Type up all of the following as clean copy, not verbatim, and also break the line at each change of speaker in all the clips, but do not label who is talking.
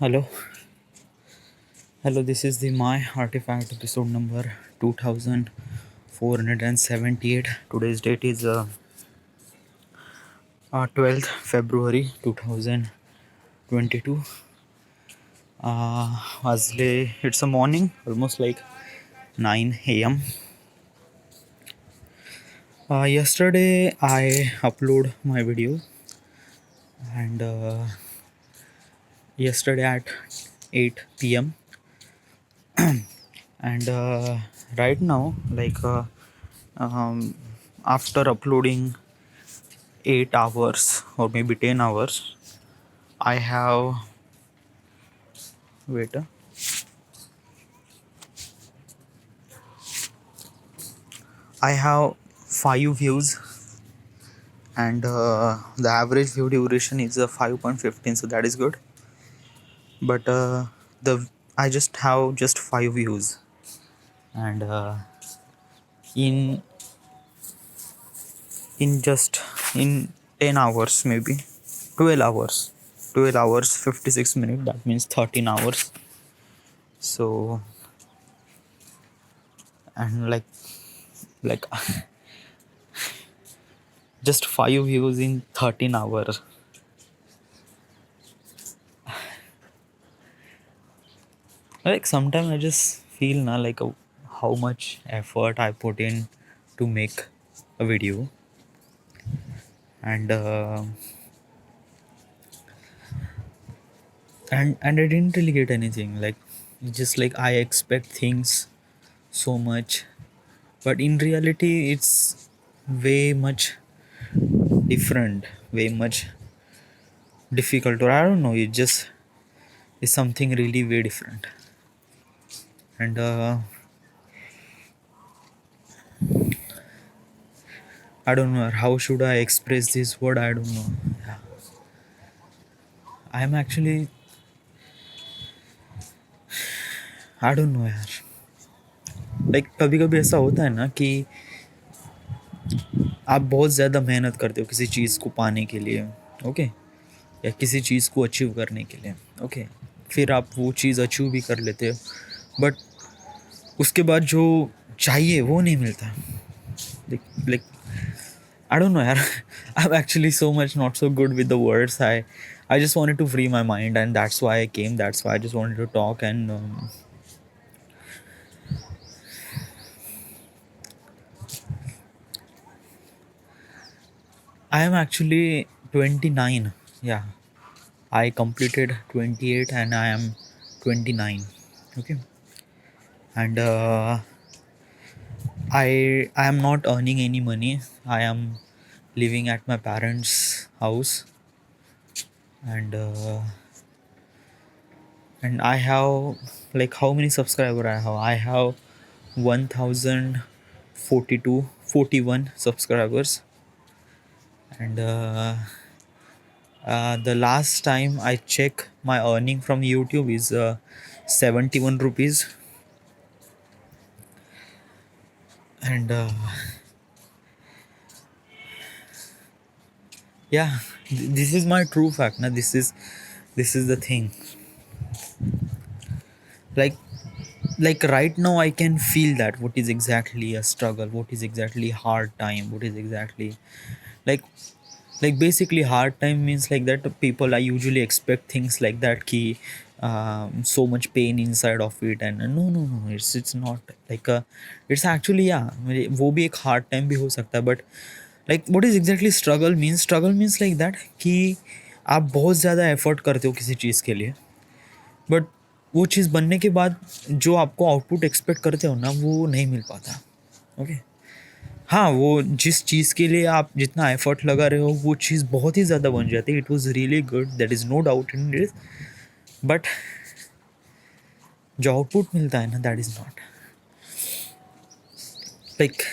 Hello, this is the My Artifact episode number 2478. Today's date is 12th February 2022. It's a morning, almost like 9 a.m. Yesterday I upload my video, and yesterday at 8 p.m. and right now, um, after uploading 8 hours or maybe 10 hours, I have wait I have 5 views, and the average view duration is 5.15, so that is good. But the I just have just 5 views, and in just in 10 hours, maybe 12 hours, 56 minutes, that means 13 hours. So, and like just 5 views in 13 hours. Like sometimes I just feel now how much effort I put in to make a video, and and I didn't really get anything. Like just like I expect things so much, but in reality it's way much different, way much difficult, or I don't know. It just is something really way different, and I don't know how should I express this word. I don't know. Yeah. I'm actually I don't know यार. Like कभी कभी ऐसा होता है ना कि आप बहुत ज़्यादा मेहनत करते हो किसी चीज़ को पाने के लिए, ओके, या किसी चीज़ को अचीव करने के लिए, ओके, फिर आप वो चीज़ अचीव भी कर लेते हो, बट उसके बाद जो चाहिए वो नहीं मिलता. लाइक I don't know यार. I'm actually so much not so good with the words. I just wanted to free my mind, and that's why I came. That's why I just wanted to talk, and I am actually 29. Yeah, I completed 28 and I am 29. Okay, and I am not earning any money. I am living at my parents' house, and I have, like, how many subscriber I have? I have 1041 subscribers, and the last time I check my earning from YouTube is 71 rupees, and yeah, this is my true fact. Now this is the thing. Like right now I can feel that what is exactly a struggle, what is exactly hard time, what is exactly like basically hard time means like that people I usually expect things like that ki so much pain inside of it, and no, it's not like a, it's actually, yeah, वो भी एक hard time भी हो सकता है, but like what is exactly struggle means like that कि आप बहुत ज़्यादा एफर्ट करते हो किसी चीज़ के लिए, बट वो चीज़ बनने के बाद जो आपको आउटपुट एक्सपेक्ट करते हो ना वो नहीं मिल पाता. ओके, हाँ, वो जिस चीज़ के लिए आप जितना एफर्ट लगा रहे हो वो चीज़ बहुत ही ज़्यादा बन जाती है. It was really good, that is no doubt in it, but जो आउटपुट मिलता है ना that is not like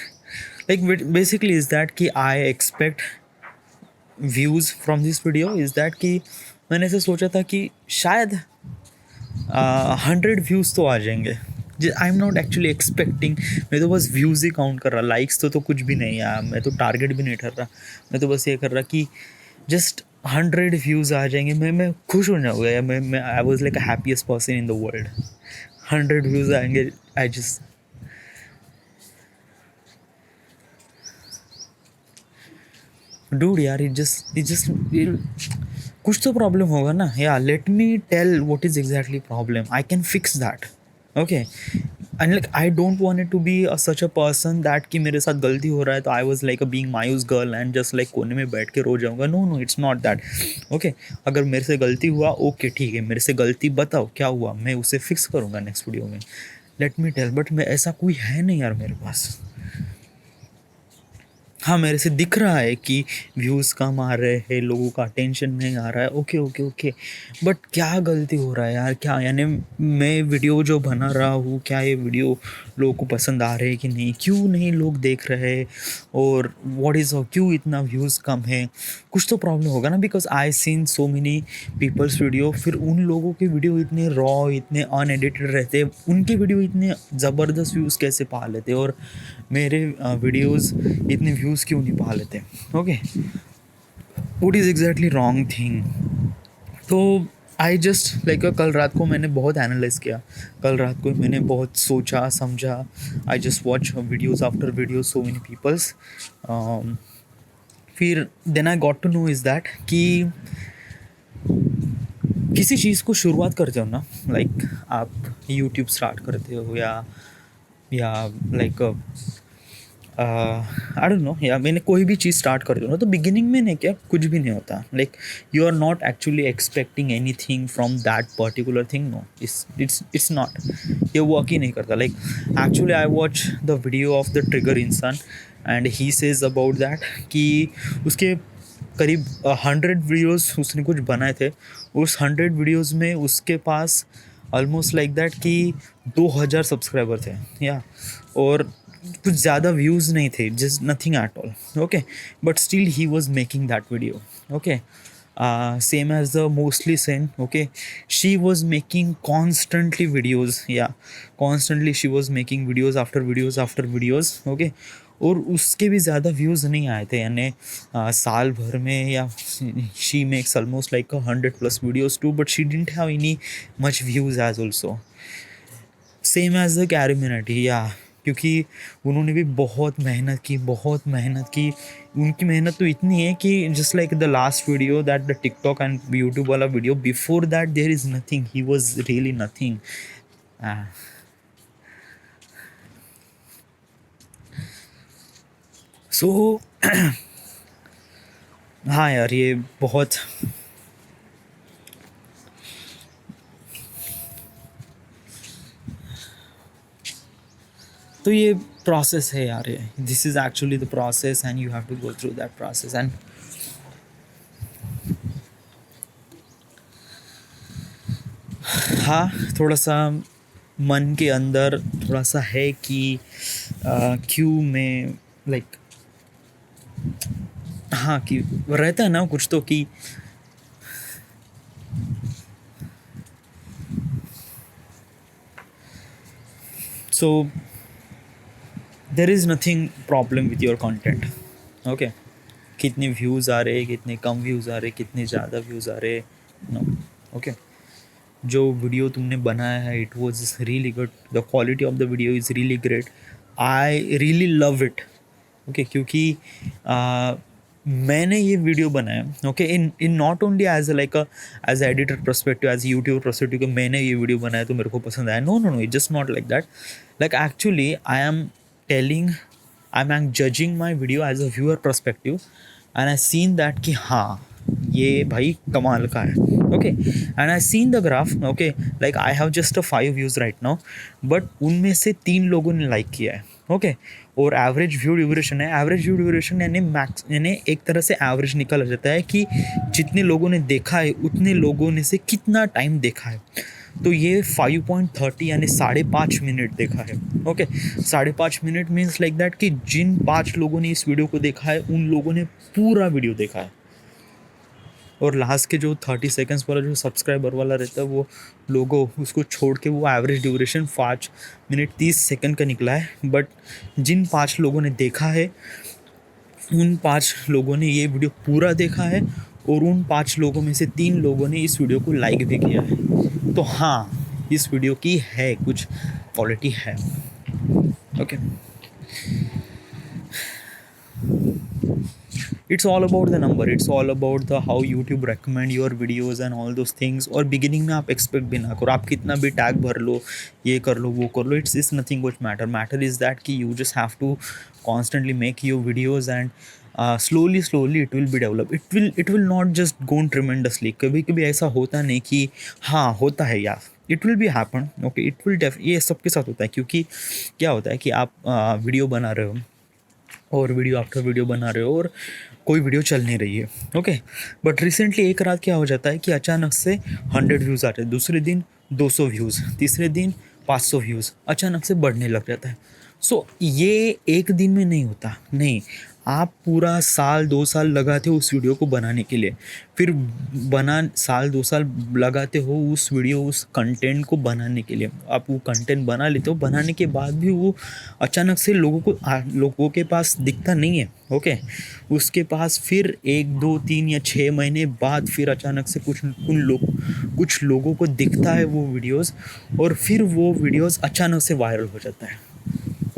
basically is that कि I expect views from this video is that कि मैंने ऐसे सोचा था कि शायद 100 व्यूज़ तो आ जाएंगे. I am not actually expecting. मैं तो बस व्यूज़ ही काउंट कर रहा, लाइक्स तो कुछ भी नहीं यार, मैं तो टारगेट भी नहीं ठहर रहा. मैं तो बस ये कर रहा कि जस्ट 100 व्यूज़ आ जाएंगे, मैं खुश हो जाऊँगा यार, मैं I was like happiest person in the world. 100 views आएंगे, आई जस्ट डूड यार, इट जस्ट कुछ तो प्रॉब्लम होगा ना या let me tell what is exactly problem, I can fix that. Okay, and like I don't want it to be such a person that कि मेरे साथ गलती हो रहा है तो I was like a being मायूस गर्ल एंड जस्ट लाइक कोने में बैठ के रो जाऊंगा। No no, it's not that. Okay, अगर मेरे से गलती हुआ, ओके ठीक है, मेरे से गलती बताओ क्या हुआ, मैं उसे फिक्स करूंगा नेक्स्ट वीडियो में, लेट मी टेल। बट मैं ऐसा कोई है नहीं यार मेरे पास। हाँ, मेरे से दिख रहा है कि व्यूज़ कम आ रहे हैं, लोगों का अटेंशन नहीं आ रहा है, ओके ओके ओके, बट क्या गलती हो रहा है यार, क्या यानी मैं वीडियो जो बना रहा हूँ, क्या ये वीडियो लोगों को पसंद आ रहे हैं कि नहीं, क्यों नहीं लोग देख रहे हैं, और व्हाट इज़, क्यों इतना व्यूज़ कम है, कुछ तो प्रॉब्लम होगा ना। Because I seen so many peoples video, फिर उन लोगों के वीडियो इतने रॉ, इतने अनएडिटेड रहते, उनके वीडियो इतने ज़बरदस्त व्यूज़ कैसे पा लेते, और मेरे वीडियोस इतने व्यूज़ क्यों नहीं पा लेते। Okay, what is exactly wrong thing. तो आई जस्ट लाइक कल रात को मैंने बहुत एनालाइज किया, कल रात को मैंने बहुत सोचा समझा। I just watch videos after videos, so many peoples. फिर then I got to know is that कि किसी चीज़ को शुरुआत करते हो ना, लाइक आप यूट्यूब स्टार्ट करते हो या लाइक आई डोंट नो, या मैंने कोई भी चीज़ स्टार्ट कर दूँ ना, तो बिगिनिंग में नहीं, क्या कुछ भी नहीं होता, like you are not actually expecting anything from that particular thing. No, it's not, ये वर्क ही नहीं करता। Like actually I watch the video of the Triggered Insaan and he says about that कि उसके करीब 100 वीडियोज़ उसने कुछ बनाए थे, उस 100 वीडियोज़ में उसके पास ऑलमोस्ट लाइक दैट कि 2000 सब्सक्राइबर थे, या और कुछ ज़्यादा व्यूज़ नहीं थे, just nothing at all. Okay, but still he was making that video. Okay, same as the mostly same. Okay, she was making constantly videos, yeah, constantly she was making videos after videos after videos. Okay, और उसके भी ज़्यादा views नहीं आए थे, यानी साल भर में, या she makes almost like 100+ videos too, but she didn't have any much views as also, same as the CarryMinati, या क्योंकि उन्होंने भी बहुत मेहनत की, बहुत मेहनत की। उनकी मेहनत तो इतनी है कि just like the last video that the TikTok and YouTube वाला video, before that there is nothing, he was really nothing. So हाँ यार, ये बहुत, तो ये प्रोसेस है यार, ये this is actually the process and you have to go through that process. And हाँ, थोड़ा सा मन के अंदर थोड़ा सा है कि क्यों मैं लाइक, हाँ, कि रहता है ना कुछ तो कि so there is nothing problem with your content. Okay, कितने व्यूज़ आ रहे, कितने कम व्यूज़ आ रहे, कितने ज़्यादा व्यूज़ आ रहे, नो। ओके, जो वीडियो तुमने बनाया है, it was really good, the quality of the video is really great, I really love it. Okay, क्योंकि मैंने ये वीडियो बनाया, okay, in in not only as like as editor perspective, as YouTuber perspective, कि मैंने ये video बनाया तो मेरे को पसंद आया। No no no, it just not like that. Like actually I am telling, I am judging my video as a viewer perspective, and I seen that कि हाँ, ये भाई कमाल का है। Okay, and I seen the graph. Okay, like I have just 5 views right now, but उनमें से 3 लोगों ने लाइक किया है। ओके, और एवरेज व्यू ड्यूरेशन है, एवरेज व्यू ड्यूरेशन यानी मैक्स, यानी एक तरह से एवरेज निकल जाता है कि जितने लोगों ने देखा है उतने लोगों ने से कितना टाइम देखा है। तो ये 5.30 यानी 5.5 मिनट देखा है। Okay, 5.5 minute means like that कि जिन 5 लोगों ने इस वीडियो को देखा है उन लोगों ने पूरा वीडियो देखा है, और लास्ट के जो 30 सेकंड्स वाला जो सब्सक्राइबर वाला रहता है, वो लोगों उसको छोड़ के वो एवरेज ड्यूरेशन 5 मिनट 30 सेकंड का निकला है। बट जिन 5 लोगों ने देखा है, उन 5 लोगों ने ये वीडियो पूरा देखा है, और उन 5 लोगों में से 3 लोगों ने इस वीडियो को लाइक भी किया है। तो हाँ, इस वीडियो की है कुछ क्वालिटी है। Okay, it's all about the number, it's all about the how YouTube recommend your videos and all those things। और बिगिनिंग में आप एक्सपेक्ट भी ना करो, आप कितना भी टैग भर लो, ये कर लो वो कर लो, it's is nothing which matter is that कि you just have to constantly make your videos and slowly it will be develop, it will not just go on tremendously। कभी कभी ऐसा होता नहीं कि हाँ होता है यार, it will be happen. Okay, it will ये सबके साथ होता है, क्योंकि क्या होता है कि आप वीडियो बना रहे हो और वीडियो आफ्टर वीडियो बना रहे हो और कोई वीडियो चल नहीं रही है। ओके, बट रिसेंटली एक रात क्या हो जाता है कि अचानक से 100 व्यूज़ आते हैं, दूसरे दिन 200 व्यूज़, तीसरे दिन 500 व्यूज़ अचानक से बढ़ने लग जाता है। सो ये एक दिन में नहीं होता, नहीं, आप पूरा साल 2 साल लगाते हो उस वीडियो को बनाने के लिए, फिर साल 2 साल लगाते हो उस वीडियो उस कंटेंट को बनाने के लिए, आप वो कंटेंट बना लेते हो, बनाने के बाद भी वो अचानक से लोगों के पास दिखता नहीं है। ओके, उसके पास फिर 1 2 3 या 6 महीने बाद फिर अचानक से कुछ लोगों को दिखता है वो वीडियोस, और फिर वो वीडियोस अचानक से वायरल हो जाता है।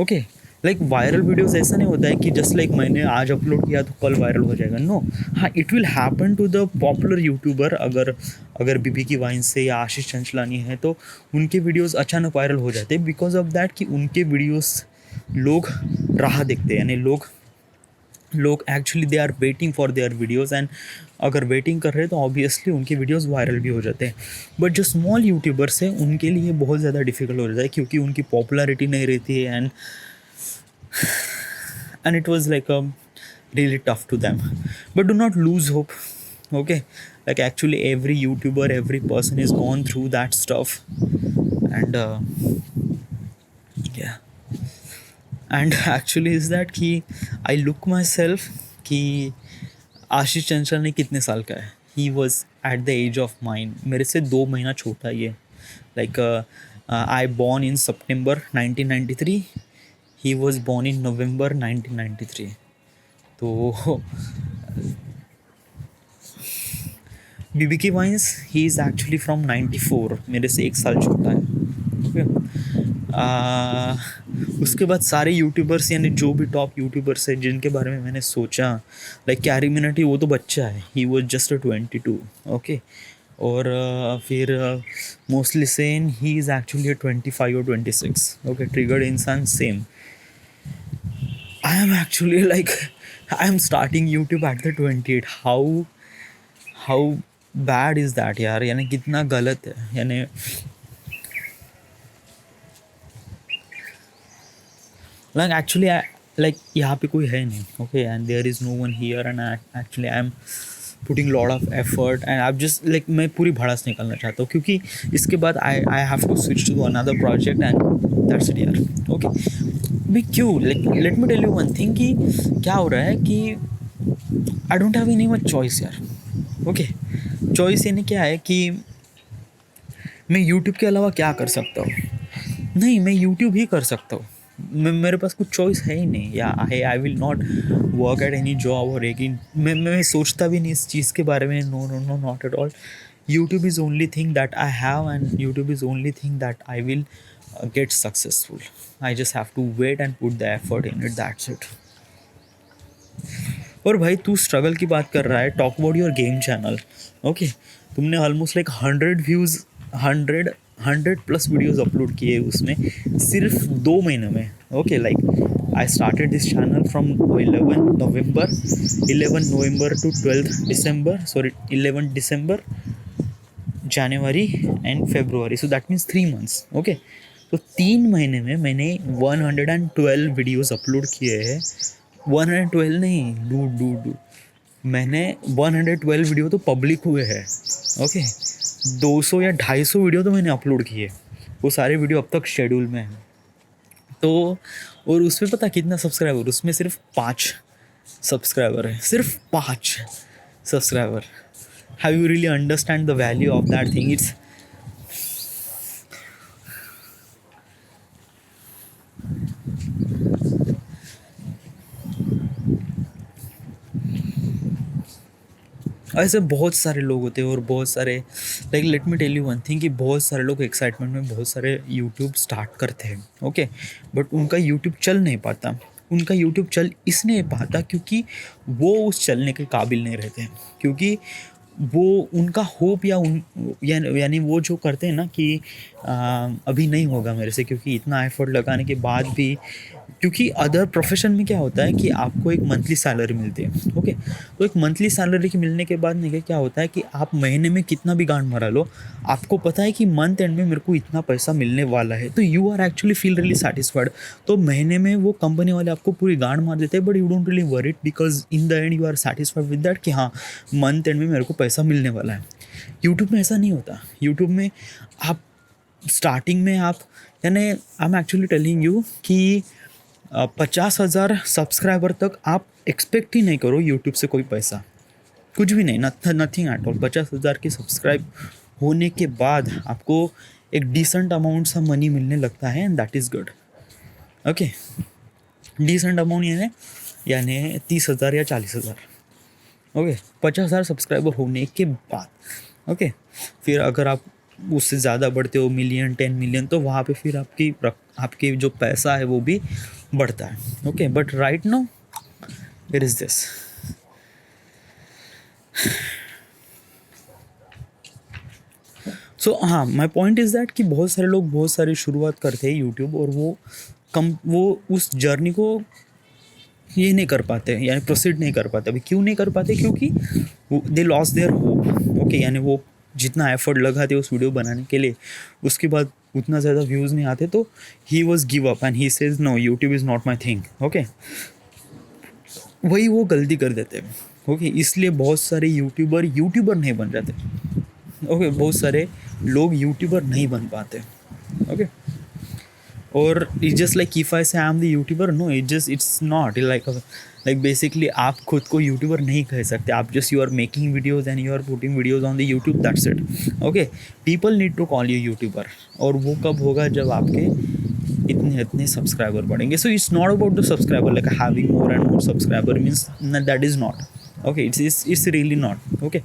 ओके, लाइक वायरल वीडियोस ऐसा नहीं होता है कि जस्ट लाइक मैंने आज अपलोड किया तो कल वायरल हो जाएगा, नो। हाँ, it will happen to the popular YouTuber, अगर बीबी की वाइन से या आशीष चंचलानी है तो उनके वीडियोस अचानक वायरल हो जाते हैं, बिकॉज ऑफ दैट कि उनके वीडियोस लोग राह देखते हैं, यानी लोग actually they are waiting for their videos, and अगर वेटिंग कर रहे हैं तो ऑब्वियसली उनके वीडियोस वायरल भी हो जाते हैं। बट जो स्मॉल यूट्यूबर्स हैं उनके लिए बहुत ज़्यादा डिफिकल्ट हो जाता है, क्योंकि उनकी पॉपुलैरिटी नहीं रहती है, and it was like really tough to them। But do not lose hope। Okay, like actually every YouTuber, every person is gone through that stuff, and yeah, and actually is that कि I look myself कि आशीष चंचल ने कितने साल का है, he was at the age of mine, मेरे से 2 महीना छोटा ही है। Like I born in September 1993, he was born in November 1993। तो बीबी की wines he is actually from 94, मेरे से 1 साल छोटा है। उसके बाद सारे यूट्यूबर्स, यानी जो भी टॉप यूट्यूबर्स हैं जिनके बारे में मैंने सोचा, लाइक कैरी मिनाटी, वो तो बच्चा है, ही वॉज जस्ट 22। ओके, और फिर mostly Sen he is actually 25 और 26। ओके, ट्रिगर्ड इंसान same. I am actually like I am starting YouTube at the 28। How bad is that यार, यानी कितना गलत है, यानी like actually I, like यहाँ पे कोई है नहीं। okay, and there is no one here, and actually I am putting lot of effort, and I'm just like मैं पूरी भड़ास निकालना चाहता हूँ, क्योंकि इसके बाद I have to switch to another project, and that's it यार। okay, भी क्यों, like let me tell you one thing कि क्या हो रहा है कि I don't have any much choice यार। okay, choice यानी क्या है कि मैं YouTube के अलावा क्या कर सकता हूँ, नहीं, मैं YouTube ही कर सकता हूँ, मेरे पास कुछ चॉइस है ही नहीं, या I will not work at any job, और एक मैं सोचता भी नहीं इस चीज़ के बारे में, no no no, not at all. YouTube is only thing that I have, and YouTube is only thing that I will get successful. I just have to wait and put the effort in it, that's it. और भाई तू struggle की बात कर रहा है, talk about your game channel. Okay, तुमने almost like 100 views, 100+ videos upload किए उसमें सिर्फ 2 महीने में। Okay, like I started this channel from 11 November to 12 December, sorry 11 December, January and February, so that means 3 months. Okay, तो 3 महीने में मैंने 112 वीडियोज़ अपलोड किए हैं। 112 नहीं, डू मैंने 112 वीडियो तो पब्लिक हुए हैं। ओके, 200 या 250 वीडियो तो मैंने अपलोड किए, वो सारे वीडियो अब तक शेड्यूल में हैं। तो और उसमें पता कितना सब्सक्राइबर, उसमें सिर्फ 5 सब्सक्राइबर है, सिर्फ 5 subscriber. Have you really understand the value of that thing? It's ऐसे बहुत सारे लोग होते हैं और बहुत सारे, like let me tell you one thing, कि बहुत सारे लोग एक्साइटमेंट में बहुत सारे यूट्यूब स्टार्ट करते हैं, ओके, बट उनका यूट्यूब चल नहीं पाता। उनका यूट्यूब चल इसलिए नहीं पाता क्योंकि वो उस चलने के काबिल नहीं रहते हैं, क्योंकि वो उनका होप या यानी वो जो करते हैं ना कि अभी नहीं होगा मेरे से, क्योंकि इतना एफर्ट लगाने के बाद भी, क्योंकि अदर प्रोफेशन में क्या होता है कि आपको एक मंथली सैलरी मिलती है, ओके, तो एक मंथली सैलरी के मिलने के बाद नहीं क्या होता है कि आप महीने में कितना भी गांड मरा लो, आपको पता है कि मंथ एंड में मेरे को इतना पैसा मिलने वाला है, तो you are actually feel really satisfied. तो महीने में वो कंपनी वाले आपको पूरी गांड मार देते हैं, but you don't really worry because in the end you are satisfied with that कि हाँ, मंथ एंड में मेरे को पैसा मिलने वाला है। यूट्यूब में ऐसा नहीं होता। यूट्यूब में आप स्टार्टिंग में आप, यानी आई एम एक्चुअली टेलिंग यू कि 50,000 सब्सक्राइबर तक आप एक्सपेक्ट ही नहीं करो यूट्यूब से कोई पैसा, कुछ भी नहीं, नथिंग एट ऑल। 50,000 के सब्सक्राइब होने के बाद आपको एक डिसेंट अमाउंट सा मनी मिलने लगता है, and that is good, okay. Decent amount यानी 30,000 या 40,000, ओके, 50,000 सब्सक्राइबर होने के बाद, ओके। फिर अगर आप उससे ज़्यादा बढ़ते हो, मिलियन 10 मिलियन, तो वहाँ पे फिर आपकी जो पैसा है वो भी बढ़ता है, okay. But right now it is this. So हाँ, माई पॉइंट इज़ दैट कि बहुत सारे लोग बहुत सारी शुरुआत करते हैं यूट्यूब, और वो उस जर्नी को ये नहीं कर पाते, यानी प्रोसीड नहीं कर पाते। अभी क्यों नहीं कर पाते? क्योंकि दे लॉस देयर होप, ओके। यानी वो जितना एफर्ट लगाते उस वीडियो बनाने के लिए, उसके बाद उतना ज़्यादा व्यूज़ नहीं आते, तो he was give up and he says no, YouTube is not my thing, okay. वही वो गलती कर देते हैं, ओके। इसलिए बहुत सारे यूट्यूबर नहीं बन जाते, ओके। बहुत सारे लोग यूट्यूबर नहीं बन पाते, ओके। और it's just like if I say I am the YouTuber, no, it's not like basically आप खुद को यूट्यूबर नहीं कह सकते। आप just you are making videos and you are putting videos on the YouTube, that's it, okay. People need to call you YouTuber, और वो कब होगा? जब आपके इतने सब्सक्राइबर बढ़ेंगे। So it's not about the subscriber, like having more and more subscriber means that is not, okay. It's really not, okay.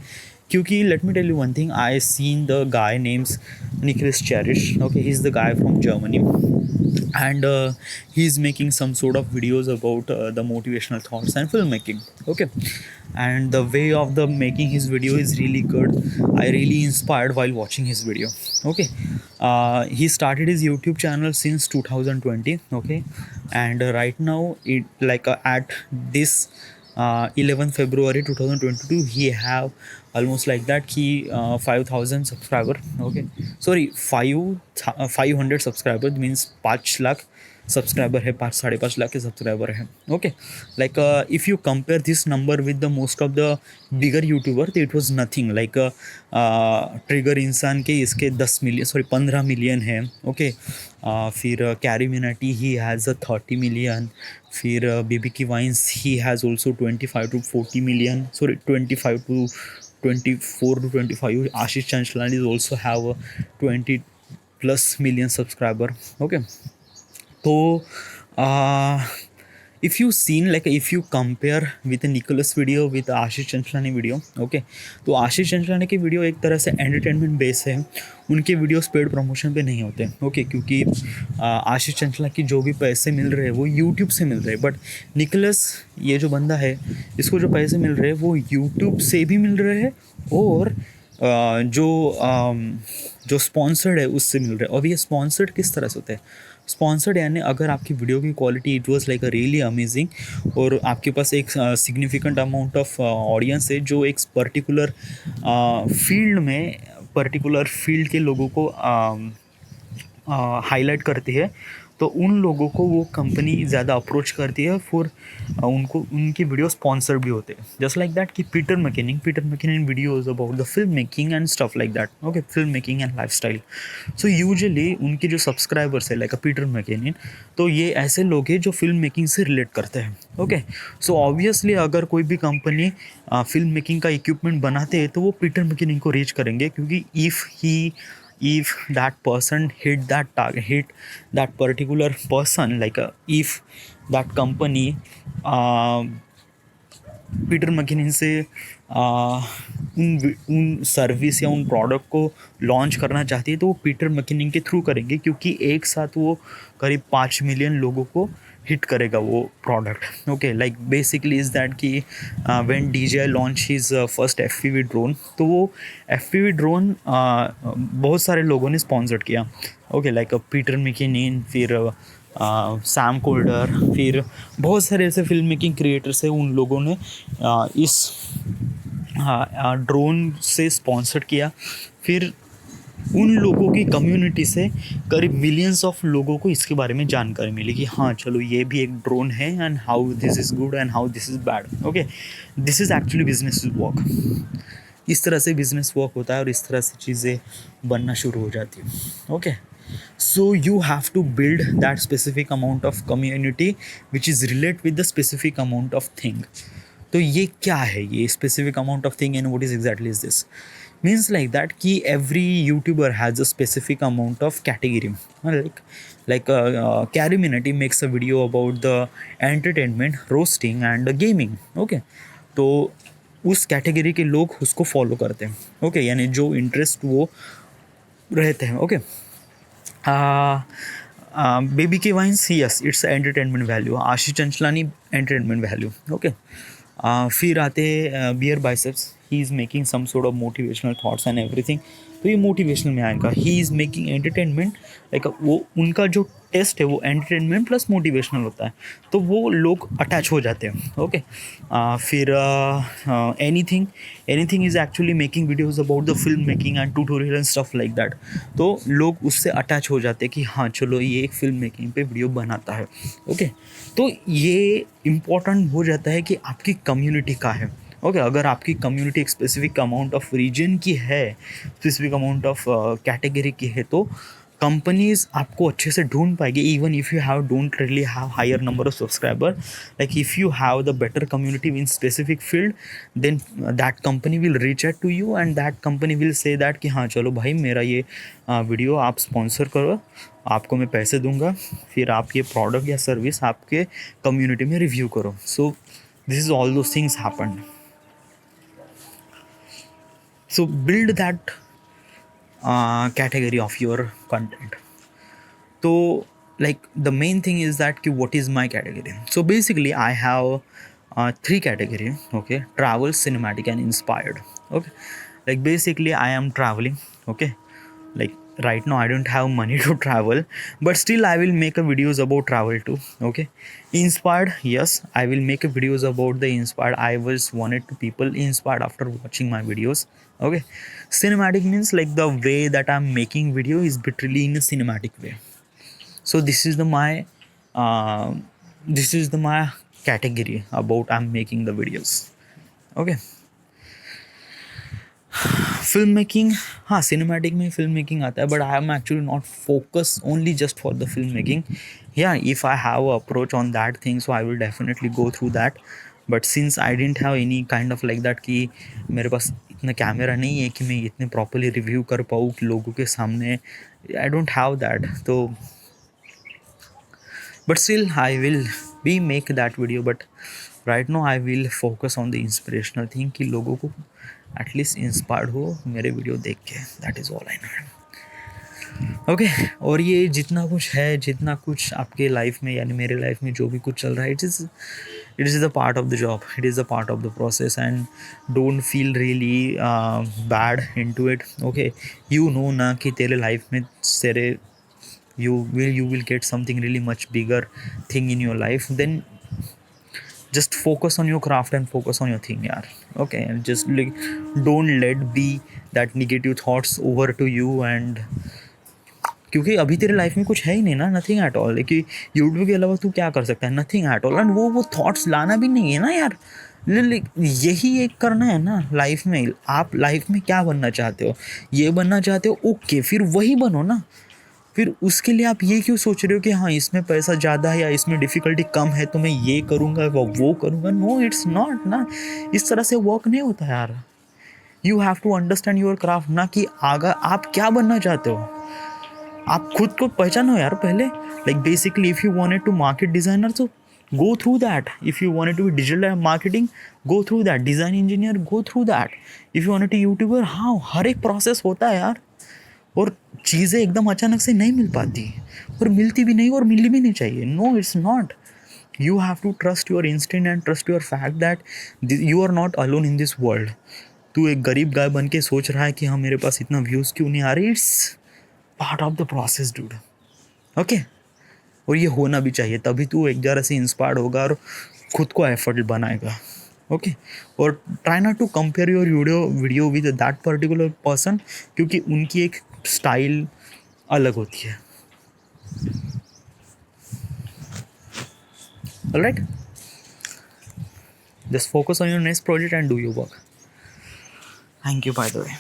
क्योंकि let me tell you one thing, I seen the guy names Nicholas Cherish, okay, he's the guy from Germany, and he's making some sort of videos about the motivational thoughts and filmmaking, okay. And the way of the making his video is really good. I really inspired while watching his video, okay. He started his YouTube channel since 2020, okay, and right now it like at this 11 February 2022 he have almost like that he 5,000 subscriber, okay, sorry, 500 subscriber means 5 lakh subscriber है, 5-5.5 लाख के subscriber है, okay. Like if you compare this number with the most of the bigger YouTuber, तो it was nothing. Like Triggered Insaan के इसके 10 million, sorry 15 million है, okay. फिर Carry Minati he has 30 million, फिर BB Ki wines he has also 25 to 40 million, sorry 24 to 25। Ashish Chanchlani is also have 20+ million subscriber, okay. तो if you seen, like if you compare with the Nicholas video with Ashish Chanchlani video, okay, तो आशीष चंचलानी की video एक तरह से entertainment base है, उनके videos paid promotion पे नहीं होते, ओके। क्योंकि आशीष चंचला की जो भी पैसे मिल रहे हैं वो यूट्यूब से मिल रहे हैं, बट निकोलस ये जो बंदा है, इसको जो पैसे मिल रहे हैं वो यूट्यूब से भी मिल रहे हैं, और जो स्पॉन्सर्ड है उससे मिल रहा है। और ये स्पॉन्सर्ड किस तरह से होते हैं? स्पॉन्सर्ड यानी अगर आपकी वीडियो की quality it was like a really amazing, और आपके पास एक सिग्निफिकेंट अमाउंट ऑफ ऑडियंस है जो एक पर्टिकुलर फील्ड के लोगों को हाईलाइट करती है, तो उन लोगों को वो कंपनी ज़्यादा अप्रोच करती है, फिर उनको उनकी वीडियो स्पॉन्सर भी होते हैं। जस्ट लाइक दैट कि Peter McKinnon videos about the film making and stuff like that, okay, film making and lifestyle. So usually उनके जो सब्सक्राइबर्स है लाइक पीटर मैकिनिन, तो ये ऐसे लोग हैं जो फिल्म मेकिंग से रिलेट करते हैं, ओके। सो ऑब्वियसली अगर कोई भी कंपनी फिल्म मेकिंग का इक्विपमेंट बनाते हैं तो वो पीटर मैकिनिन को रीच करेंगे, क्योंकि if that person hit that particular person, like if that company Peter McKinnon से उन सर्विस या उन प्रोडक्ट को लॉन्च करना चाहती है तो वो पीटर मैकिनिंग के थ्रू करेंगे, क्योंकि एक साथ वो करीब 5 मिलियन लोगों को हिट करेगा वो product. Okay, like basically is that कि when DJI launch his first FPV drone, तो वो FPV ड्रोन बहुत सारे लोगों ने स्पॉन्सर किया। ओके, लाइक पीटर मैकिनिन, फिर सैम कोल्डर, फिर बहुत सारे ऐसे फिल्म मेकिंग क्रिएटर्स हैं, उन लोगों ने इस ड्रोन से स्पॉन्सर किया। फिर उन लोगों की कम्युनिटी से करीब मिलियंस ऑफ लोगों को इसके बारे में जानकारी मिली कि हाँ चलो ये भी एक ड्रोन है, and how this is good and how this is bad. Okay, this is actually business work. इस तरह से बिजनेस वर्क होता है और इस तरह से चीज़ें बनना शुरू हो जाती है। Okay, so you have to build that specific amount of community which is relate with the specific amount of thing. तो ये क्या है, ये specific amount of thing and what is exactly is this? Means like that कि every YouTuber has a specific amount of category. like Carrie Minati makes a video about the entertainment, roasting and gaming. Okay, तो उस category के लोग उसको follow करते हैं। Okay, यानी जो इंटरेस्ट वो रहते हैं। ओके, बेबी के vines, yes it's entertainment value. Ashish Chanchlani, entertainment value. Okay, फिर आते Beer Biceps, he is making some sort of motivational thoughts and everything, तो ये मोटिवेशनल में आएगा। He is making entertainment, like वो उनका जो टेस्ट है वो एंटरटेनमेंट प्लस मोटिवेशनल होता है, तो वो लोग अटैच हो जाते हैं। ओके, फिर anything is actually making videos about the film making and tutorial and stuff like that, तो लोग उससे अटैच हो जाते हैं कि हाँ चलो ये एक फिल्म मेकिंग पे वीडियो बनाता है। ओके, तो ये इम्पॉर्टेंट हो जाता है कि आपकी कम्युनिटी का है। ओके, अगर आपकी कम्युनिटी एक स्पेसिफिक अमाउंट ऑफ रीजन की है, स्पेसिफिक अमाउंट ऑफ कैटेगरी की है, तो कंपनीज आपको अच्छे से ढूंढ पाएगी। Even if you have don't really have higher number of subscriber, like if you have the better community in specific field, then that company will reach out to you and that company will say that कि हाँ चलो भाई मेरा ये video आप sponsor करो, आपको मैं पैसे दूंगा, फिर आप ये प्रोडक्ट या सर्विस आपके कम्युनिटी में रिव्यू करो। So this is all those things happen. So build that category of your content. So like the main thing is that ki what is my category. So basically I have 3 category. Okay, travel, cinematic and inspired. Okay, like basically I am traveling. Okay, like right now I don't have money to travel, but still I will make a videos about travel too. Okay, inspired, yes, I will make a videos about the inspired. I was wanted to people inspired after watching my videos. Okay, cinematic means like the way that I'm making video is literally in a cinematic way. So uh, this is the my category about I'm making the videos. Okay, film making, हाँ cinematic में film making आता है, but I am actually not focus only just for the film making. या if I have approach on that thing so I will definitely go through that, but since I don't have any kind of like that कि मेरे पास इतना camera नहीं है कि मैं इतने properly review कर पाऊँ कि लोगों के सामने, आई डोंट हैव दैट। तो but still I will be make that video, but right now I will focus on the inspirational thing कि लोगों को at least inspired हो मेरे वीडियो देख के, that is all I know. Okay, और ये जितना कुछ है, जितना कुछ आपके लाइफ में यानी मेरे लाइफ में जो भी कुछ चल रहा है, it is the part of the job, it is the part of the process and don't feel really bad into it. Okay, you know ना कि तेरे लाइफ में तेरे you will get something really much bigger thing in your life, then just focus on your craft and focus on your thing yaar. Okay, and just like don't let be that negative thoughts over to you, and क्योंकि अभी तेरे life में कुछ है ही नहीं ना, nothing at all, कि YouTube के अलावा तू क्या कर सकता है, नथिंग एट ऑल, एंड वो थॉट्स लाना भी नहीं है ना यार। यही एक करना है ना लाइफ में। आप लाइफ में क्या बनना चाहते हो, ये बनना चाहते हो, ओके फिर वही बनो ना। फिर उसके लिए आप ये क्यों सोच रहे हो कि हाँ इसमें पैसा ज़्यादा है या इसमें डिफ़िकल्टी कम है तो मैं ये करूँगा वो करूँगा। नो, इट्स नॉट ना, इस तरह से वर्क नहीं होता यार। You have to understand your craft, ना कि आगे आप क्या बनना चाहते हो, आप खुद को पहचानो यार पहले। Like basically if you wanted to market designer, तो Go through that. If you wanted to be digital marketing, go through that. Design engineer, go through that. If you wanted to YouTuber, हाँ, हर एक process होता है यार. और चीज़ें एकदम अचानक से नहीं मिल पाती, और मिलती भी नहीं, और मिलनी भी नहीं चाहिए. No, it's not. You have to trust your instinct and trust your fact that you are not alone in this world. तू एक गरीब गाय बन के सोच रहा है कि हाँ मेरे पास इतना व्यूज़ क्यों नहीं आ रही. It's part of the process dude. Okay. और ये होना भी चाहिए, तभी तू एक जरा से इंस्पायर्ड होगा और खुद को एफर्ट बनाएगा. ओके. और try not to compare your video with that particular person, क्योंकि उनकी एक स्टाइल अलग होती है. Alright, just focus on your next project and do your work. Thank you, by the way.